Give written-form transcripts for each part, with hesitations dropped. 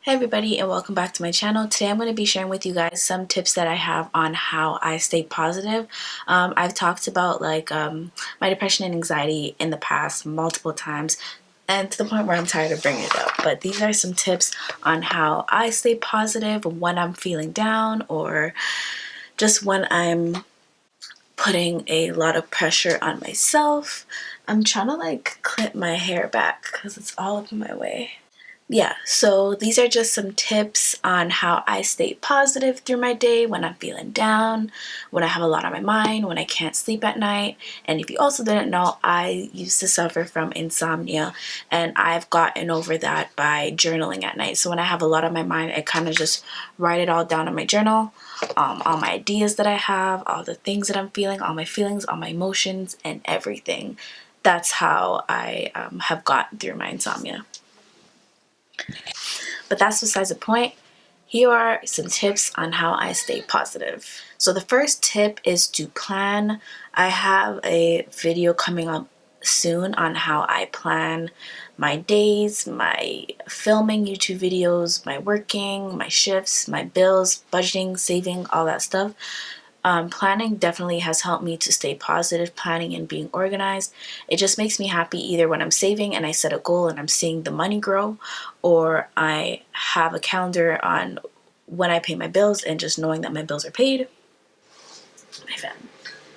Hey everybody, and welcome back to my channel. Today I'm going to be sharing with you guys some tips that I have on how I stay positive. I've talked about my depression and anxiety in the past multiple times, and to the point where I'm tired of bringing it up. But these are some tips on how I stay positive when I'm feeling down or just when I'm putting a lot of pressure on myself. I'm trying to clip my hair back because it's all up in my way. Yeah, so these are just some tips on how I stay positive through my day when I'm feeling down, when I have a lot on my mind, when I can't sleep at night. And if you also didn't know, I used to suffer from insomnia, and I've gotten over that by journaling at night. So when I have a lot on my mind, I kind of just write it all down in my journal, all my ideas that I have, all the things that I'm feeling, all my feelings, all my emotions, and everything. That's how I have gotten through my insomnia. But that's besides the point. Here are some tips on how I stay positive. So the first tip is to plan. I have a video coming up soon on how I plan my days, my filming YouTube videos, my working, my shifts, my bills, budgeting, saving, all that stuff. Planning definitely has helped me to stay positive, planning and being organized. It just makes me happy either when I'm saving and I set a goal and I'm seeing the money grow, or I have a calendar on when I pay my bills and just knowing that my bills are paid. My fan.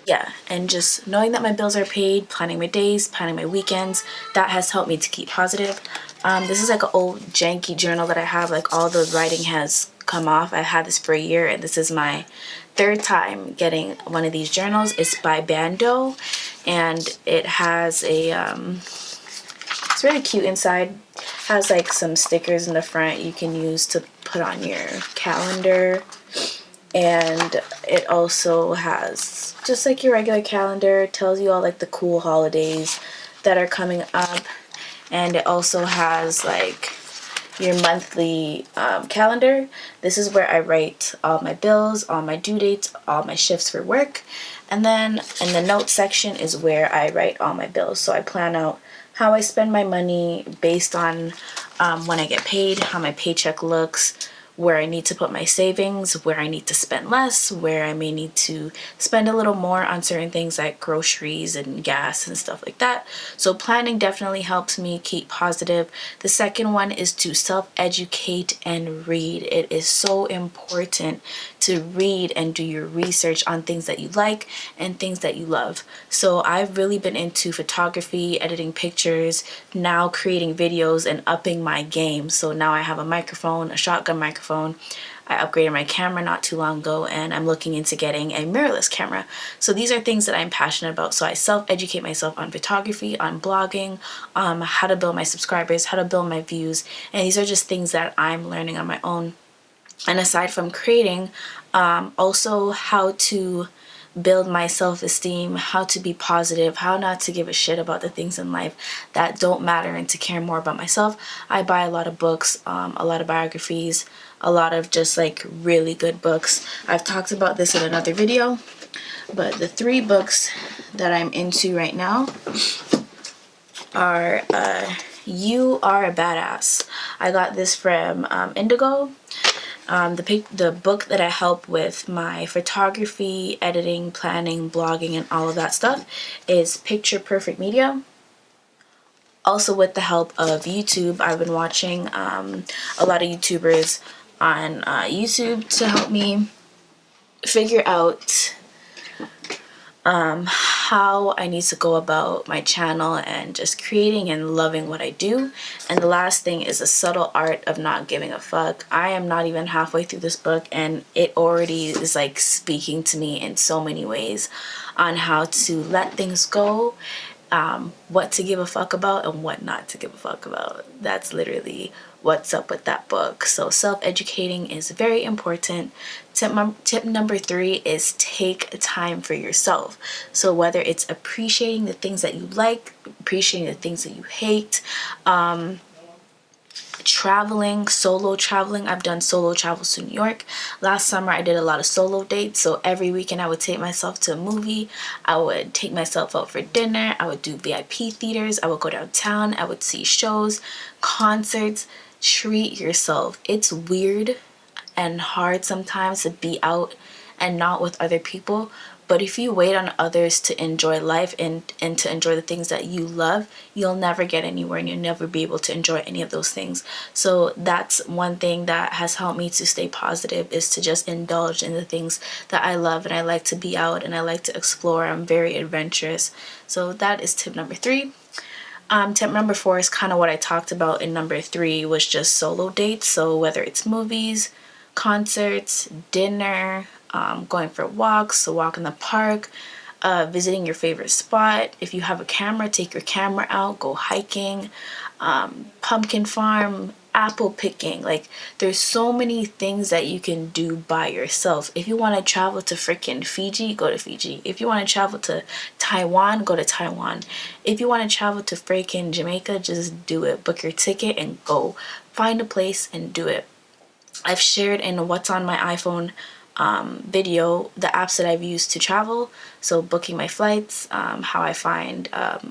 Yeah, and just knowing that my bills are paid, planning my days, planning my weekends, that has helped me to keep positive. This is like an old janky journal that I have, like all the writing has come off. I've had this for a year, and this is my third time getting one of these journals. It's by Bando, and it has a it's really cute inside. Has like some stickers in the front you can use to put on your calendar, and it also has just like your regular calendar. It tells you all like the cool holidays that are coming up, and it also has like your monthly calendar. This is where I write all my bills, all my due dates, all my shifts for work. And then in the notes section is where I write all my bills. So I plan out how I spend my money based on when I get paid, how my paycheck looks, where I need to put my savings, where I need to spend less, where I may need to spend a little more on certain things like groceries and gas and stuff like that. So planning definitely helps me keep positive. The second one is to self-educate and read. It is so important to read and do your research on things that you like and things that you love. So I've really been into photography, editing pictures, now creating videos and upping my game. So now I have a microphone, a shotgun microphone. I upgraded my camera not too long ago, and I'm looking into getting a mirrorless camera. So these are things that I'm passionate about. So I self-educate myself on photography, on blogging, how to build my subscribers, how to build my views. And these are just things that I'm learning on my own. And aside from creating, also how to build my self-esteem, how to be positive, how not to give a shit about the things in life that don't matter, and to care more about myself. I buy a lot of books, a lot of biographies, a lot of just like really good books. I've talked about this in another video, but the 3 books that I'm into right now are You Are a Badass. I got this from Indigo. The book that I help with my photography, editing, planning, blogging, and all of that stuff is Picture Perfect Media. Also, with the help of YouTube, I've been watching a lot of YouTubers on YouTube to help me figure out how I need to go about my channel and just creating and loving what I do. And the last thing is The Subtle Art of Not Giving a Fuck. I am not even halfway through this book, and it already is like speaking to me in so many ways on how to let things go, what to give a fuck about and what not to give a fuck about. That's literally what's up with that book. So self-educating is very important. Tip number 3 is take time for yourself. So whether it's appreciating the things that you like, appreciating the things that you hate, traveling, solo traveling. I've done solo travels to New York. Last summer I did a lot of solo dates, so every weekend I would take myself to a movie, I would take myself out for dinner, I would do VIP theaters, I would go downtown, I would see shows, concerts, treat yourself. It's weird and hard sometimes to be out and not with other people. But if you wait on others to enjoy life and to enjoy the things that you love, you'll never get anywhere and you'll never be able to enjoy any of those things. So that's one thing that has helped me to stay positive, is to just indulge in the things that I love. And I like to be out and I like to explore. I'm very adventurous. So that is tip number 3. Tip number 4 is kind of what I talked about in number 3, was just solo dates. So whether it's movies, concerts, dinner, going for walks, a walk in the park, visiting your favorite spot. If you have a camera, take your camera out, go hiking, pumpkin farm, apple picking. Like, there's so many things that you can do by yourself. If you want to travel to freaking Fiji, go to Fiji. If you want to travel to Taiwan, go to Taiwan. If you want to travel to freaking Jamaica, just do it. Book your ticket and go. Find a place and do it. I've shared in what's on my iPhone video the apps that I've used to travel. So booking my flights, how I find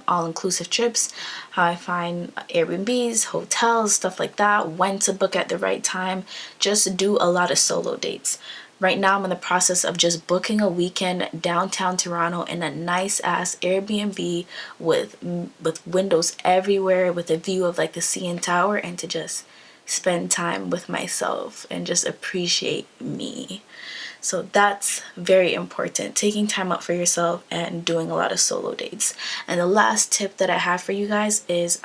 all-inclusive trips, how I find Airbnbs, hotels, stuff like that, when to book at the right time. Just do a lot of solo dates. Right now I'm in the process of just booking a weekend downtown Toronto in a nice ass Airbnb with windows everywhere, with a view of like the CN Tower, and to just spend time with myself and just appreciate me. So that's very important, taking time out for yourself and doing a lot of solo dates. And the last tip that I have for you guys is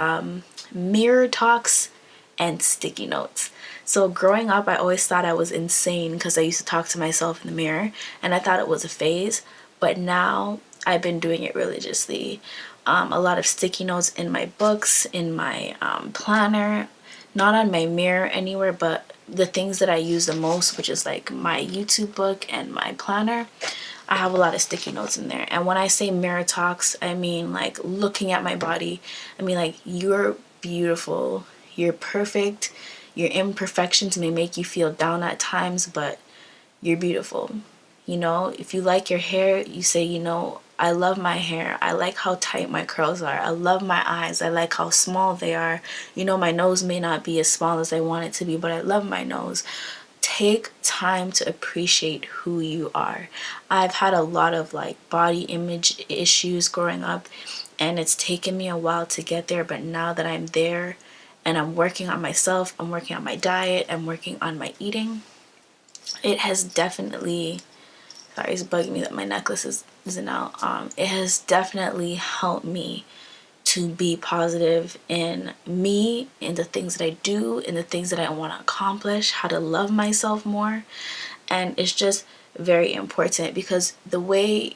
mirror talks and sticky notes. So growing up, I always thought I was insane because I used to talk to myself in the mirror, and I thought it was a phase. But now I've been doing it religiously. A lot of sticky notes in my books, in my planner, not on my mirror anywhere, but the things that I use the most, which is like my YouTube book and my planner. I have a lot of sticky notes in there. And when I say mirror talks, I mean like looking at my body. I mean like, you're beautiful, you're perfect, your imperfections may make you feel down at times, but you're beautiful. You know, if you like your hair, you say, you know, I love my hair. I like how tight my curls are. I love my eyes. I like how small they are. You know, my nose may not be as small as I want it to be, but I love my nose. Take time to appreciate who you are. I've had a lot of like body image issues growing up, and it's taken me a while to get there, but now that I'm there and I'm working on myself, I'm working on my diet, I'm working on my eating, it has definitely, sorry, it's bugging me that my necklace isn't out. It has definitely helped me to be positive in me, in the things that I do, in the things that I want to accomplish, how to love myself more. And it's just very important, because the way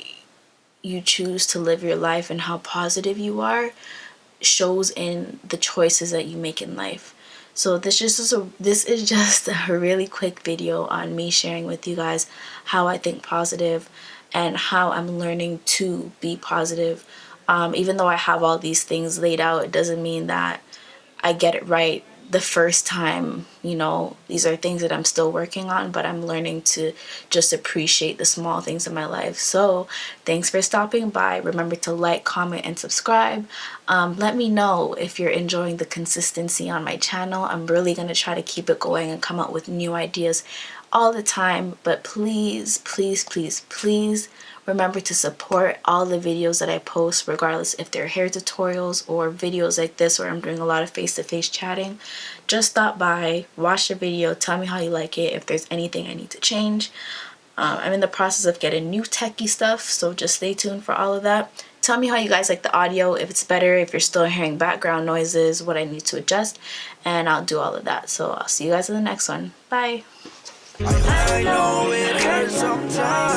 you choose to live your life and how positive you are shows in the choices that you make in life. So this is just a really quick video on me sharing with you guys how I think positive and how I'm learning to be positive. Even though I have all these things laid out, it doesn't mean that I get it right the first time. You know, these are things that I'm still working on, but I'm learning to just appreciate the small things in my life. So thanks for stopping by. Remember to like, comment, and subscribe. Let me know if you're enjoying the consistency on my channel. I'm really going to try to keep it going and come up with new ideas all the time. But please, please, please, please remember to support all the videos that I post, regardless if they're hair tutorials or videos like this where I'm doing a lot of face-to-face chatting. Just stop by, watch the video, tell me how you like it, if there's anything I need to change. I'm in the process of getting new techie stuff, so just stay tuned for all of that. Tell me how you guys like the audio, if it's better, if you're still hearing background noises, what I need to adjust, and I'll do all of that. So I'll see you guys in the next one. Bye. I know it hurts sometimes.